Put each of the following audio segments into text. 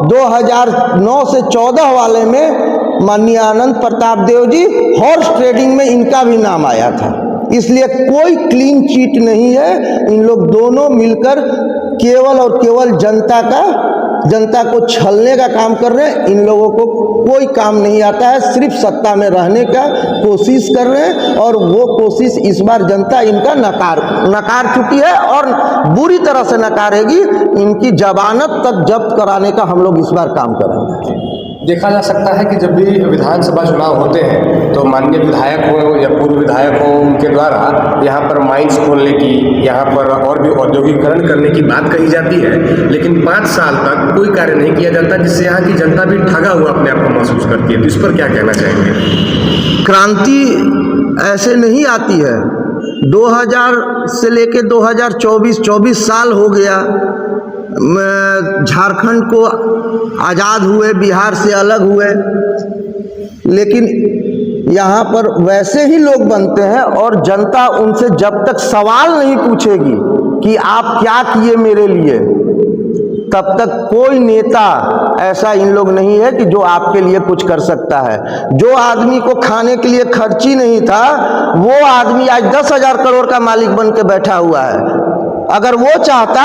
2009 से 14 वाले में माननीय अनंत प्रताप देव जी हॉर्स ट्रेडिंग में इनका भी नाम आया था। इसलिए कोई क्लीन चिट नहीं है। इन लोग दोनों मिलकर केवल और केवल जनता को छलने का काम कर रहे हैं। इन लोगों को कोई काम नहीं आता है, सिर्फ सत्ता में रहने का कोशिश कर रहे हैं और वो कोशिश इस बार जनता इनका नकार चुकी है और बुरी तरह से नकारेगी। इनकी जमानत तक जब्त कराने का हम लोग इस बार काम करेंगे। देखा जा सकता है कि जब भी विधानसभा चुनाव होते हैं तो माननीय विधायक हो या पूर्व विधायक हो, उनके द्वारा यहाँ पर माइंस खोलने की, यहाँ पर और भी औद्योगिकरण करने की बात कही जाती है, लेकिन 5 साल तक कोई कार्य नहीं किया जाता, जिससे यहाँ की जनता भी ठगा हुआ अपने आप को महसूस करती है। तो इस पर क्या कहना चाहेंगे? क्रांति ऐसे नहीं आती है। 2000 से लेके 24 साल हो गया झारखंड को आज़ाद हुए, बिहार से अलग हुए, लेकिन यहाँ पर वैसे ही लोग बनते हैं और जनता उनसे जब तक सवाल नहीं पूछेगी कि आप क्या किए मेरे लिए, तब तक कोई नेता ऐसा इन लोग नहीं है कि जो आपके लिए कुछ कर सकता है। जो आदमी को खाने के लिए खर्ची नहीं था, वो आदमी आज 10,000 करोड़ का मालिक बन के बैठा हुआ है। अगर वो चाहता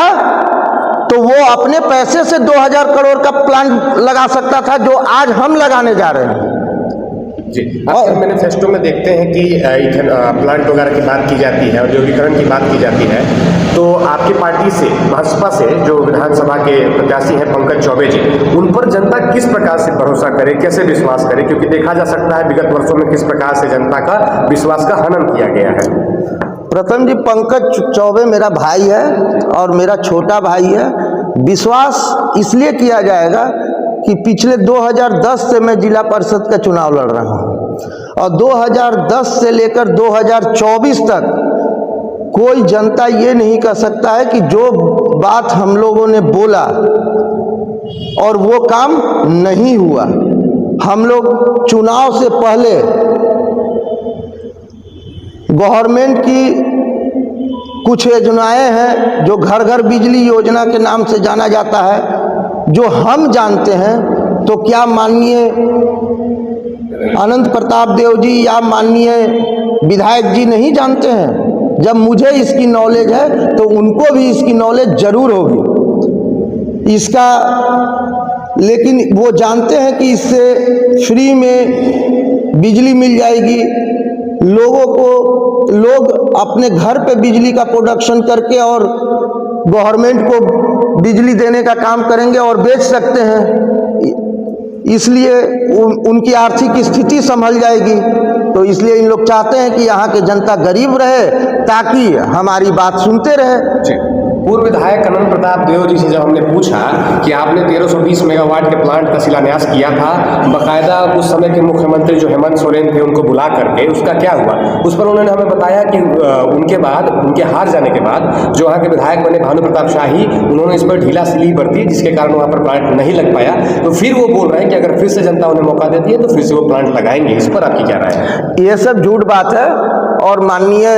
तो वो अपने पैसे से 2000 करोड़ का प्लांट लगा सकता था, जो आज हम लगाने जा रहे हैं। जी, और मैनिफेस्टो में देखते हैं कि प्लांट वगैरह की बात की जाती है, औद्योगिकरण की बात की जाती है, तो आपकी पार्टी से, भाजपा से जो विधानसभा के प्रत्याशी हैं पंकज चौबे जी, उन पर जनता किस प्रकार से भरोसा करे, कैसे विश्वास करे? क्योंकि देखा जा सकता है विगत वर्षों में किस प्रकार से जनता का विश्वास का हनन किया गया है। प्रथम जी, पंकज चौबे मेरा भाई है और मेरा छोटा भाई है। विश्वास इसलिए किया जाएगा कि पिछले 2010 से मैं जिला परिषद का चुनाव लड़ रहा हूँ और 2010 से लेकर 2024 तक कोई जनता ये नहीं कह सकता है कि जो बात हम लोगों ने बोला और वो काम नहीं हुआ। हम लोग चुनाव से पहले गवर्नमेंट की कुछ योजनाएं हैं जो घर घर बिजली योजना के नाम से जाना जाता है, जो हम जानते हैं। तो क्या माननीय अनंत प्रताप देव जी या माननीय विधायक जी नहीं जानते हैं? जब मुझे इसकी नॉलेज है तो उनको भी इसकी नॉलेज जरूर होगी इसका। लेकिन वो जानते हैं कि इससे फ्री में बिजली मिल जाएगी लोगों को। लोग अपने घर पे बिजली का प्रोडक्शन करके और गवर्नमेंट को बिजली देने का काम करेंगे और बेच सकते हैं, इसलिए उनकी आर्थिक स्थिति संभल जाएगी। तो इसलिए इन लोग चाहते हैं कि यहाँ के जनता गरीब रहे ताकि हमारी बात सुनते रहे। पूर्व विधायक अनंत प्रताप देव जी से जब हमने पूछा कि आपने 1320 मेगावाट के प्लांट का शिलान्यास किया था, बाकायदा उस समय के मुख्यमंत्री जो हेमंत सोरेन थे उनको बुला करके, उसका क्या हुआ? उस पर उन्होंने हमें बताया कि उनके बाद, उनके हार जाने के बाद जो वहाँ के विधायक बने भानु प्रताप शाही, उन्होंने इस पर ढीला सिली बरती, जिसके कारण वहाँ पर प्लांट नहीं लग पाया। तो फिर वो बोल रहे हैं कि अगर फिर से जनता उन्हें मौका देती है तो फिर से वो प्लांट लगाएंगे। इस पर आपकी क्या राय है? ये सब झूठ बात है और माननीय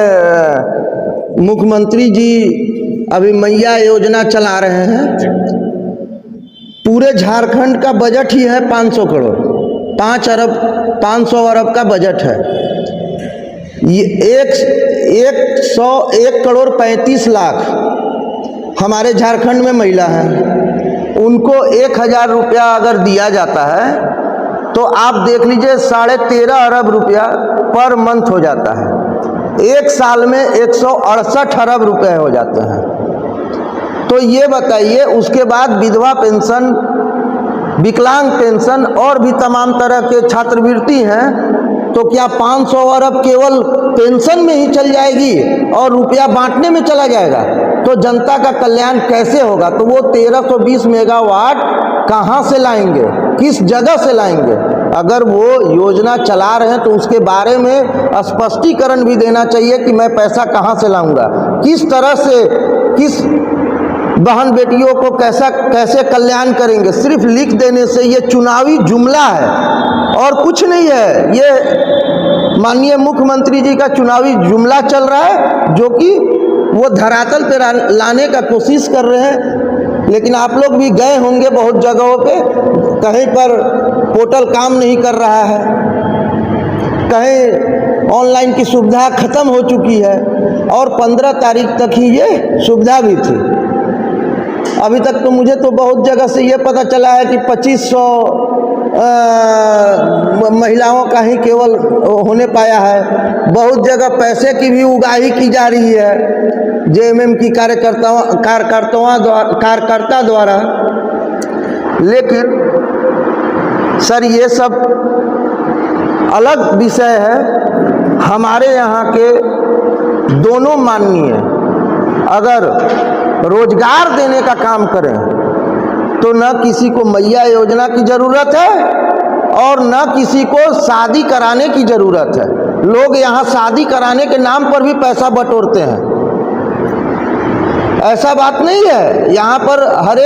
मुख्यमंत्री जी अभी मैया योजना चला रहे हैं। पूरे झारखंड का बजट ही है 500 करोड़, 500 अरब का बजट है। ये 101 करोड़ 35 लाख हमारे झारखंड में महिला हैं। उनको 1000 रुपया अगर दिया जाता है तो आप देख लीजिए 13.5 अरब रुपया पर मंथ हो जाता है। एक साल में 168 अरब रुपए हो जाते हैं। तो ये बताइए, उसके बाद विधवा पेंशन, विकलांग पेंशन और भी तमाम तरह के छात्रवृत्ति हैं, तो क्या 500 अरब केवल पेंशन में ही चल जाएगी और रुपया बांटने में चला जाएगा? तो जनता का कल्याण कैसे होगा? तो वो 1320 मेगावाट कहाँ से लाएंगे, किस जगह से लाएंगे? अगर वो योजना चला रहे हैं तो उसके बारे में स्पष्टीकरण भी देना चाहिए कि मैं पैसा कहाँ से लाऊंगा, किस तरह से, किस बहन बेटियों को कैसे कल्याण करेंगे। सिर्फ लिख देने से ये चुनावी जुमला है और कुछ नहीं है। ये माननीय मुख्यमंत्री जी का चुनावी जुमला चल रहा है, जो कि वो धरातल पे लाने का कोशिश कर रहे हैं। लेकिन आप लोग भी गए होंगे बहुत जगहों पे, कहीं पर पोर्टल काम नहीं कर रहा है, कहीं ऑनलाइन की सुविधा ख़त्म हो चुकी है, और 15 तारीख तक ही ये सुविधा भी थी। अभी तक तो मुझे तो बहुत जगह से ये पता चला है कि 2500 महिलाओं का ही केवल होने पाया है। बहुत जगह पैसे की भी उगाही की जा रही है जेएमएम की कार्यकर्ता द्वारा। लेकिन सर ये सब अलग विषय है। हमारे यहाँ के दोनों माननीय अगर रोजगार देने का काम करें तो न किसी को मैया योजना की ज़रूरत है और न किसी को शादी कराने की ज़रूरत है। लोग यहाँ शादी कराने के नाम पर भी पैसा बटोरते हैं, ऐसा बात नहीं है। यहाँ पर हर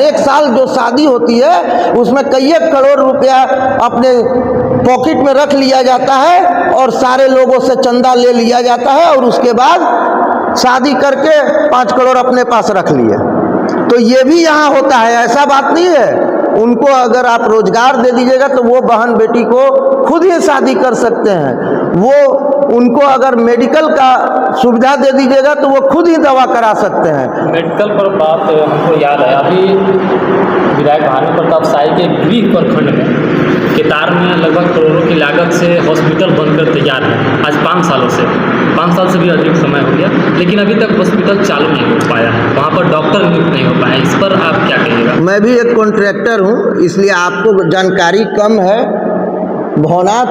एक साल जो शादी होती है उसमें कई करोड़ रुपया अपने पॉकेट में रख लिया जाता है और सारे लोगों से चंदा ले लिया जाता है और उसके बाद शादी करके 5 करोड़ अपने पास रख लिया। तो ये भी यहाँ होता है, ऐसा बात नहीं है। उनको अगर आप रोजगार दे दीजिएगा तो वो बहन बेटी को खुद ही शादी कर सकते हैं। वो उनको अगर मेडिकल का सुविधा दे दीजिएगा तो वो खुद ही दवा करा सकते हैं। मेडिकल पर बात हमको याद है, अभी विधायक भानु प्रताप शाही के गृह प्रखंड में केतार में लगभग करोड़ों की लागत से हॉस्पिटल बनकर तैयार है। आज 5 साल से भी अधिक समय हो गया, लेकिन अभी तक हॉस्पिटल चालू नहीं हो पाया, वहाँ पर डॉक्टर नियुक्त नहीं हो पाए। इस पर आप क्या कहिएगा? मैं भी एक कॉन्ट्रैक्टर हूँ, इसलिए आपको जानकारी कम है। भवनाथ